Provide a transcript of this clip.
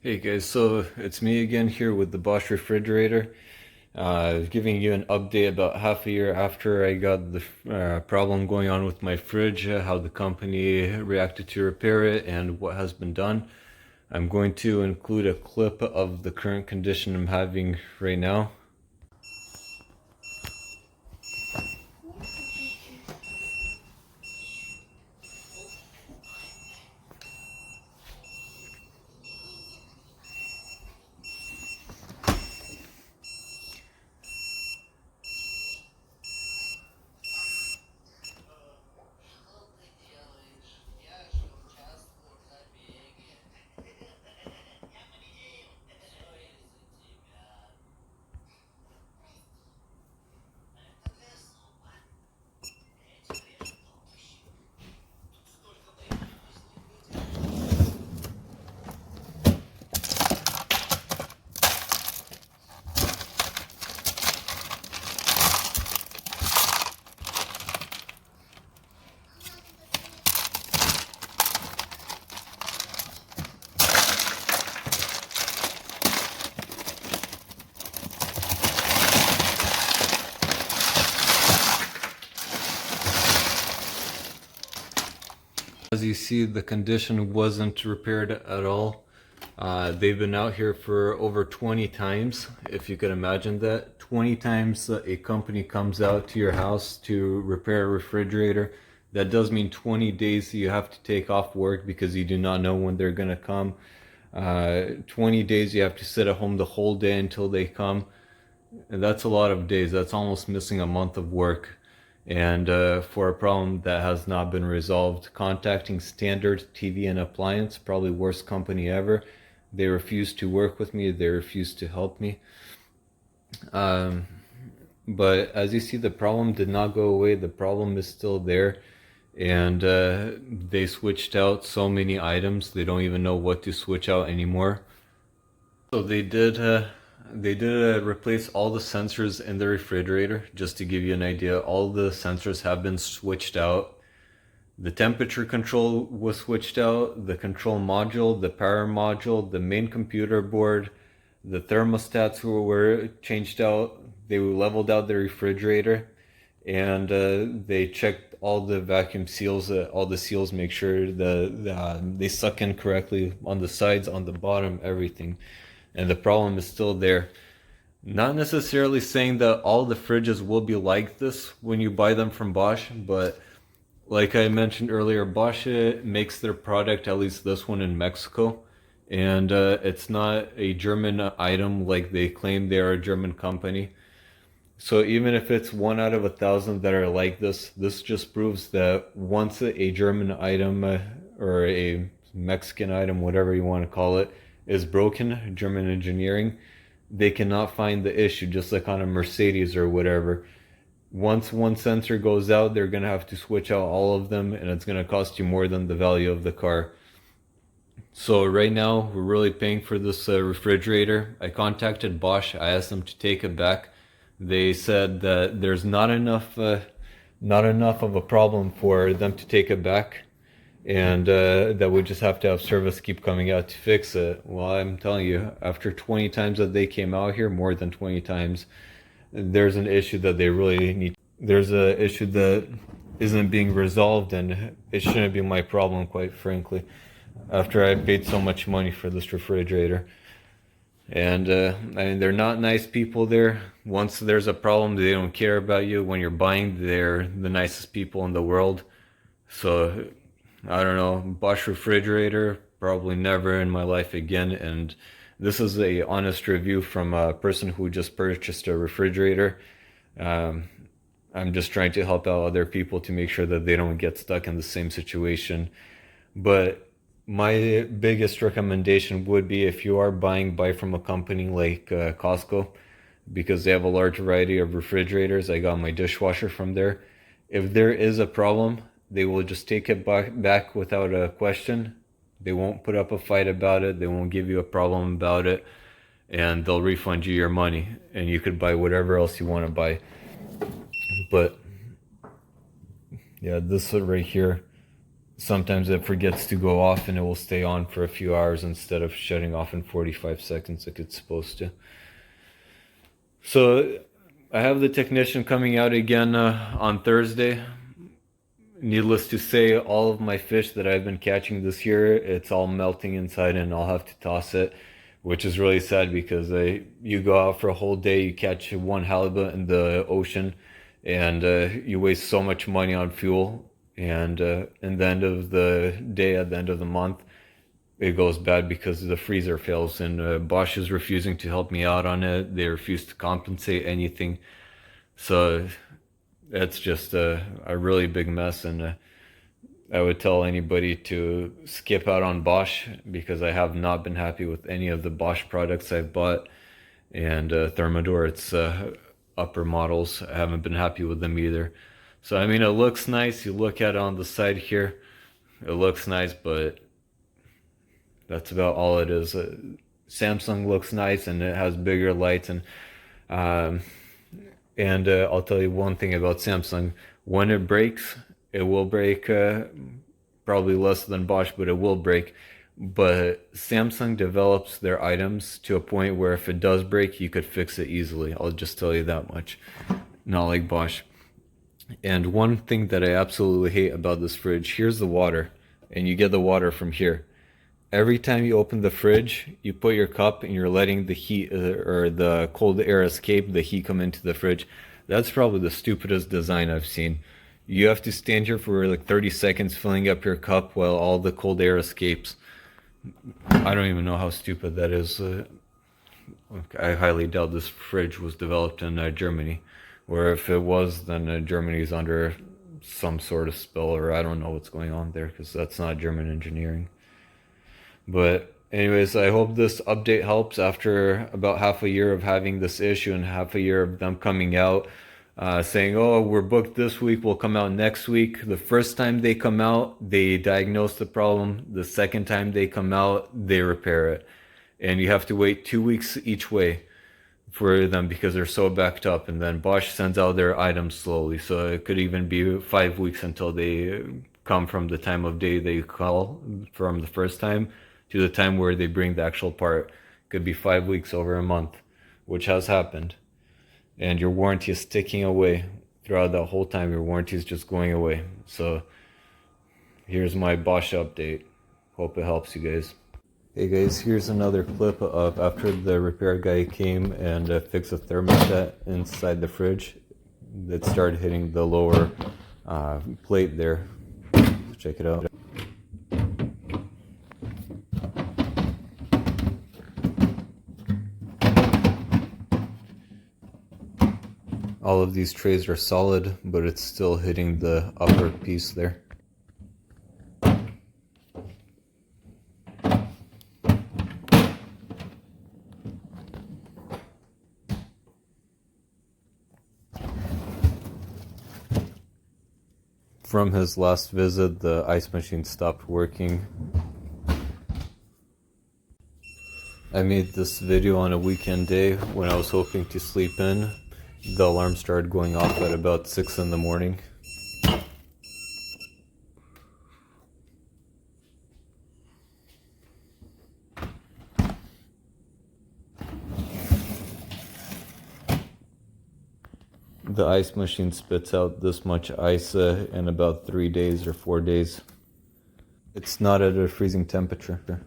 Hey guys, so it's me again here with the Bosch refrigerator, giving you an update about half a year after I got the problem going on with my fridge, how the company reacted to repair it, and what has been done. I'm going to include a clip of the current condition I'm having right now. As you see, the condition wasn't repaired at all. They've been out here for over 20 times, if you could imagine that. 20 times a company comes out to your house to repair a refrigerator. That does mean 20 days you have to take off work because you do not know when they're going to come. 20 days you have to sit at home the whole day until they come. And that's a lot of days. That's almost missing a month of work. And for a problem that has not been resolved, contacting Standard TV and Appliance, probably worst company ever. They refused to work with me. They refused to help me. But as you see, the problem did not go away. The problem is still there. And they switched out so many items. They don't even know what to switch out anymore. So they did replace all the sensors in the refrigerator. Just to give you an idea, all the sensors have been switched out. The temperature control was switched out, the control module, the power module, the main computer board, the thermostats were changed out. They leveled out the refrigerator, and they checked all the vacuum seals, all the seals, make sure they suck in correctly on the sides, on the bottom, everything. And the problem is still there. Not necessarily saying that all the fridges will be like this when you buy them from Bosch, but like I mentioned earlier, Bosch makes their product, at least this one, in Mexico. And it's not a German item like they claim they are a German company. So even if it's 1 out of 1,000 that are like this just proves that once a German item or a Mexican item, whatever you want to call it, is broken, German engineering, they cannot find the issue, just like on a Mercedes or whatever. Once one sensor goes out, they're going to have to switch out all of them, and it's going to cost you more than the value of the car. So right now, we're really paying for this refrigerator. I contacted Bosch. I asked them to take it back. They said that there's not enough of a problem for them to take it back, and that we just have to have service keep coming out to fix it. Well, I'm telling you, after 20 times that they came out here, more than 20 times, there's an issue that they really need. There's an issue that isn't being resolved, and it shouldn't be my problem, quite frankly, after I paid so much money for this refrigerator. And I mean, they're not nice people there. Once there's a problem, they don't care about you. When you're buying, they're the nicest people in the world. So I don't know, Bosch refrigerator, probably never in my life again. And this is a honest review from a person who just purchased a refrigerator. I'm just trying to help out other people to make sure that they don't get stuck in the same situation. But my biggest recommendation would be, if you are buy from a company like Costco, because they have a large variety of refrigerators. I got my dishwasher from there. If there is a problem, they will just take it back without a question. They won't put up a fight about it. They won't give you a problem about it. And they'll refund you your money. And you could buy whatever else you want to buy. But yeah, this one right here, sometimes it forgets to go off and it will stay on for a few hours instead of shutting off in 45 seconds like it's supposed to. So I have the technician coming out again on Thursday. Needless to say, all of my fish that I've been catching this year, it's all melting inside and I'll have to toss it, which is really sad because you go out for a whole day, you catch one halibut in the ocean, and you waste so much money on fuel. And in the end of the day, at the end of the month, it goes bad because the freezer fails. And Bosch is refusing to help me out on it. They refuse to compensate anything. So it's just a really big mess. And I would tell anybody to skip out on Bosch because I have not been happy with any of the Bosch products I've bought. And Thermador, it's upper models. I haven't been happy with them either. So, I mean, it looks nice. You look at it on the side here, it looks nice, but that's about all it is. Samsung looks nice and it has bigger lights. Um, and I'll tell you one thing about Samsung. When it breaks, it will break probably less than Bosch, but it will break. But Samsung develops their items to a point where if it does break, you could fix it easily. I'll just tell you that much. Not like Bosch. And one thing that I absolutely hate about this fridge, here's the water, and you get the water from here. Every time you open the fridge, you put your cup and you're letting the heat or the cold air escape, the heat come into the fridge. That's probably the stupidest design I've seen. You have to stand here for like 30 seconds filling up your cup while all the cold air escapes. I don't even know how stupid that is. I highly doubt this fridge was developed in Germany. Or if it was, then Germany's under some sort of spell, or I don't know what's going on there because that's not German engineering. But anyways, I hope this update helps after about half a year of having this issue and half a year of them coming out saying, oh, we're booked this week, we'll come out next week. The first time they come out, they diagnose the problem. The second time they come out, they repair it. And you have to wait 2 weeks each way for them because they're so backed up. And then Bosch sends out their items slowly. So it could even be 5 weeks until they come from the time of day they call from the first time to the time where they bring the actual part. Could be 5 weeks, over a month, which has happened. And your warranty is ticking away throughout that whole time. Your warranty is just going away. So here's my Bosch update. Hope it helps you guys. Hey guys, here's another clip of after the repair guy came and fixed the thermostat inside the fridge. It started hitting the lower plate there. Check it out. All of these trays are solid, but it's still hitting the upper piece there. From his last visit, the ice machine stopped working. I made this video on a weekend day when I was hoping to sleep in. The alarm started going off at about 6 in the morning. The ice machine spits out this much ice in about 3 days or 4 days. It's not at a freezing temperature.